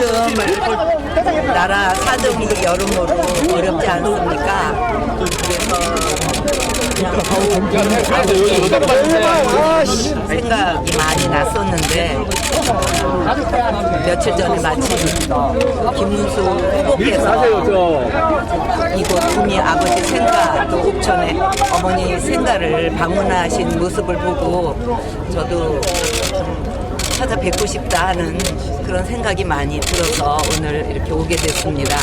요즘 나라 사정이 여러모로 어렵지 않습니까? 그래서 생각이 많이 났었는데 며칠 전에 마침 김문수 후보께서 이곳 구미 아버지 생가 또 옥천에 어머니 생가를 방문하신 모습을 보고 저도 찾아뵙고 싶다 하는 그런 생각이 많이 들어서 오늘 이렇게 오게 됐습니다.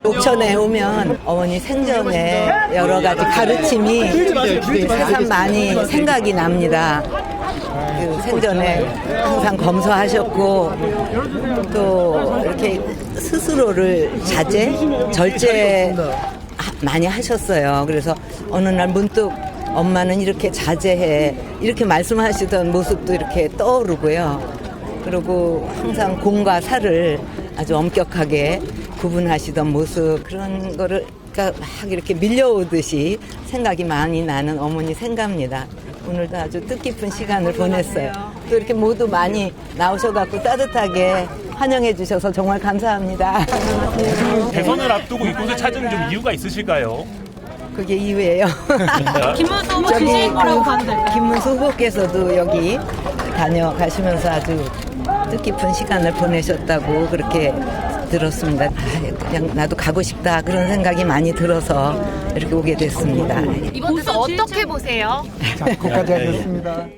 옥천에 오면 어머니 생전에 여러 가지 가르침이 참 많이 생각이 납니다. 그 생전에 항상 검소하셨고 또 이렇게 스스로를 절제 많이 하셨어요. 그래서 어느 날 문득 엄마는 이렇게 자제해 이렇게 말씀하시던 모습도 이렇게 떠오르고요. 그리고 항상 공과 사를 아주 엄격하게 구분하시던 모습 그런 거를 그러니까 막 이렇게 밀려오듯이 생각이 많이 나는 어머니 생각입니다. 오늘도 아주 뜻깊은 시간을 보냈어요. 또 이렇게 모두 많이 나오셔갖고 따뜻하게 환영해 주셔서 정말 감사합니다. 대선을 앞두고 이곳을 찾은 좀 이유가 있으실까요? 그게 이유예요. 김문수 후보 지지인 거라고 봐도 될까요? 김문수 후보께서도 여기 다녀가시면서 아주 뜻깊은 시간을 보내셨다고 그렇게 들었습니다. 그냥 나도 가고 싶다 그런 생각이 많이 들어서 이렇게 오게 됐습니다. 이번 대선 어떻게 보세요? 자, 거기까지 하겠습니다.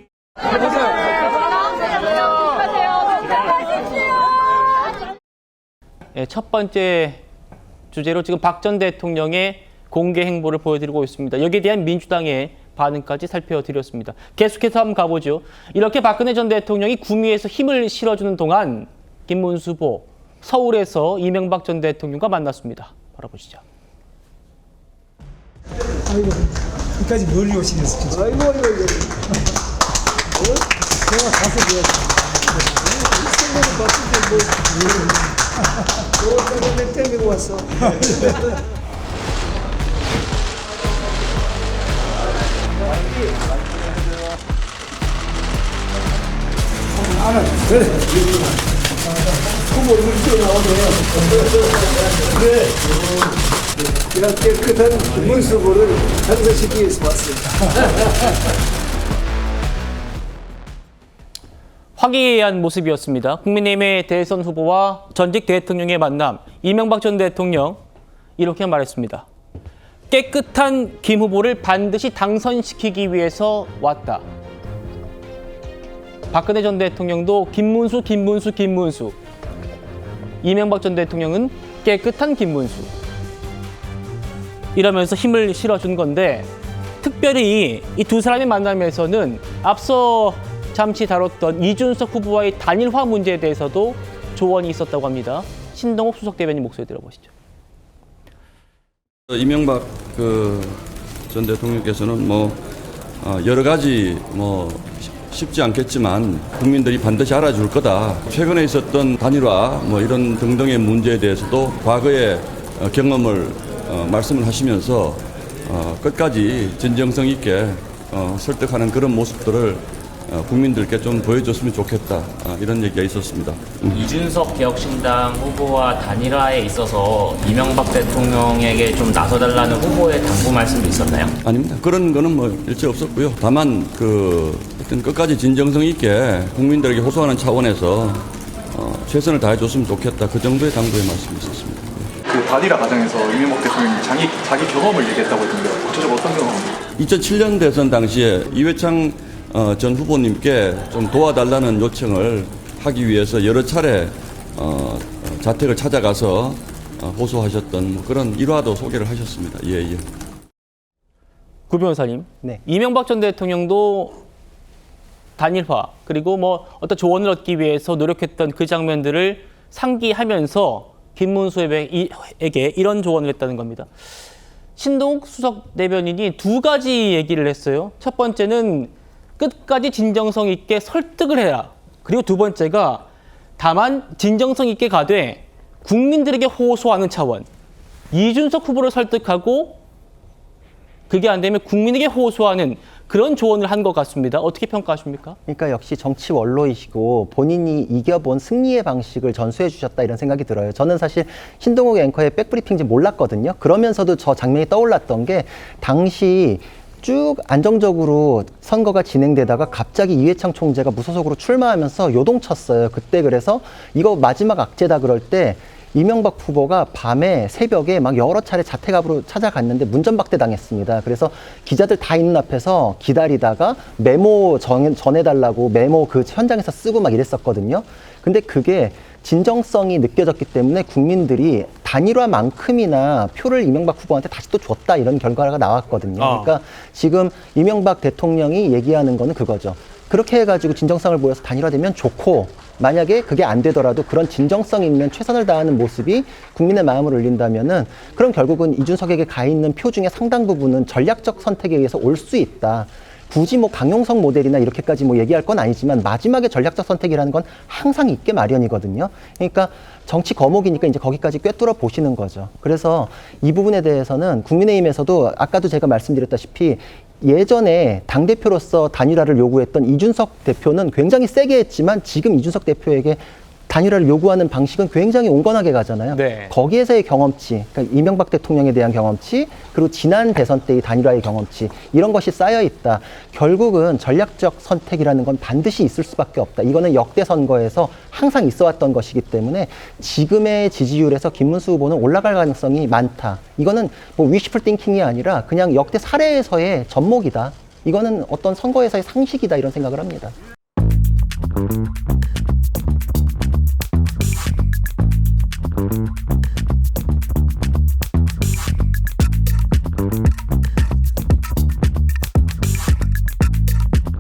첫 번째 주제로 지금 박 전 대통령의 공개 행보를 보여드리고 있습니다. 여기에 대한 민주당의 반응까지 살펴드렸습니다. 계속해서 한번 가보죠. 이렇게 박근혜 전 대통령이 구미에서 힘을 실어주는 동안 김문수 후보 서울에서 이명박 전 대통령과 만났습니다. 바라보시죠. 아이고, 여기까지 멀리 오시겠어, 진짜. 아이고. 제가 가서 뭐, 생각을 봤을 때 뭐, 땡기고 왔어. 그래. 후보 얼굴이 튀어나오네. 그래. 그냥 깨끗한 김문수 후보를 탄생시키기 위해서 왔습니다. 화기애애한 모습이었습니다. 국민의힘의 대선 후보와 전직 대통령의 만남, 이명박 전 대통령 이렇게 말했습니다. 깨끗한 김 후보를 반드시 당선시키기 위해서 왔다. 박근혜 전 대통령도 김문수. 이명박 전 대통령은 깨끗한 김문수. 이러면서 힘을 실어준 건데 특별히 이 두 사람의 만남에서는 앞서 잠시 다뤘던 이준석 후보와의 단일화 문제에 대해서도 조언이 있었다고 합니다. 신동욱 수석 대변인 목소리 들어보시죠. 이명박 전 대통령께서는 여러 가지 쉽지 않겠지만 국민들이 반드시 알아줄 거다. 최근에 있었던 단일화 이런 등등의 문제에 대해서도 과거의 경험을 말씀을 하시면서 끝까지 진정성 있게 설득하는 그런 모습들을 국민들께 좀 보여줬으면 좋겠다. 이런 얘기가 있었습니다. 이준석 개혁신당 후보와 단일화에 있어서 이명박 대통령에게 좀 나서달라는 후보의 당부 말씀도 있었나요? 아닙니다. 그런 거는 일체 없었고요. 다만 하여튼 끝까지 진정성 있게 국민들에게 호소하는 차원에서 최선을 다해줬으면 좋겠다. 그 정도의 당부의 말씀이 있었습니다. 그 단일화 과정에서 이명박 대통령이 자기 경험을 얘기했다고 했는데 구체적으로 어떤 경험입니까? 2007년 대선 당시에 이회창 전 후보님께 좀 도와달라는 요청을 하기 위해서 여러 차례 자택을 찾아가서 호소하셨던 그런 일화도 소개를 하셨습니다. 예. 구 변호사님, 네. 이명박 전 대통령도 단일화 그리고 어떤 조언을 얻기 위해서 노력했던 그 장면들을 상기하면서 김문수에게 이런 조언을 했다는 겁니다. 신동욱 수석 대변인이 두 가지 얘기를 했어요. 첫 번째는 끝까지 진정성 있게 설득을 해라. 그리고 두 번째가 다만 진정성 있게 가되 국민들에게 호소하는 차원. 이준석 후보를 설득하고 그게 안 되면 국민에게 호소하는 그런 조언을 한 것 같습니다. 어떻게 평가하십니까? 그러니까 역시 정치 원로이시고 본인이 이겨본 승리의 방식을 전수해 주셨다 이런 생각이 들어요. 저는 사실 신동욱 앵커의 백브리핑인지 몰랐거든요. 그러면서도 저 장면이 떠올랐던 게 당시 쭉 안정적으로 선거가 진행되다가 갑자기 이회창 총재가 무소속으로 출마하면서 요동쳤어요. 그때 그래서 이거 마지막 악재다 그럴 때 이명박 후보가 밤에 새벽에 막 여러 차례 자택앞으로 찾아갔는데 문전박대 당했습니다. 그래서 기자들 다 있는 앞에서 기다리다가 메모 전해달라고 메모 그 현장에서 쓰고 막 이랬었거든요. 근데 그게 진정성이 느껴졌기 때문에 국민들이 단일화만큼이나 표를 이명박 후보한테 다시 또 줬다 이런 결과가 나왔거든요. 그러니까 지금 이명박 대통령이 얘기하는 거는 그거죠. 그렇게 해가지고 진정성을 보여서 단일화되면 좋고 만약에 그게 안 되더라도 그런 진정성 있는 최선을 다하는 모습이 국민의 마음을 울린다면은 그럼 결국은 이준석에게 가 있는 표 중에 상당 부분은 전략적 선택에 의해서 올 수 있다. 굳이 뭐 강용석 모델이나 이렇게까지 뭐 얘기할 건 아니지만 마지막에 전략적 선택이라는 건 항상 있게 마련이거든요. 그러니까 정치 거목이니까 이제 거기까지 꿰뚫어 보시는 거죠. 그래서 이 부분에 대해서는 국민의힘에서도 아까도 제가 말씀드렸다시피 예전에 당대표로서 단일화를 요구했던 이준석 대표는 굉장히 세게 했지만 지금 이준석 대표에게 단일화를 요구하는 방식은 굉장히 온건하게 가잖아요. 네. 거기에서의 경험치, 그러니까 이명박 대통령에 대한 경험치, 그리고 지난 대선 때의 단일화의 경험치, 이런 것이 쌓여 있다. 결국은 전략적 선택이라는 건 반드시 있을 수밖에 없다. 이거는 역대 선거에서 항상 있어 왔던 것이기 때문에 지금의 지지율에서 김문수 후보는 올라갈 가능성이 많다. 이거는 뭐 위시풀 띵킹이 아니라 그냥 역대 사례에서의 접목이다. 이거는 어떤 선거에서의 상식이다 이런 생각을 합니다.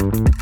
Thank you.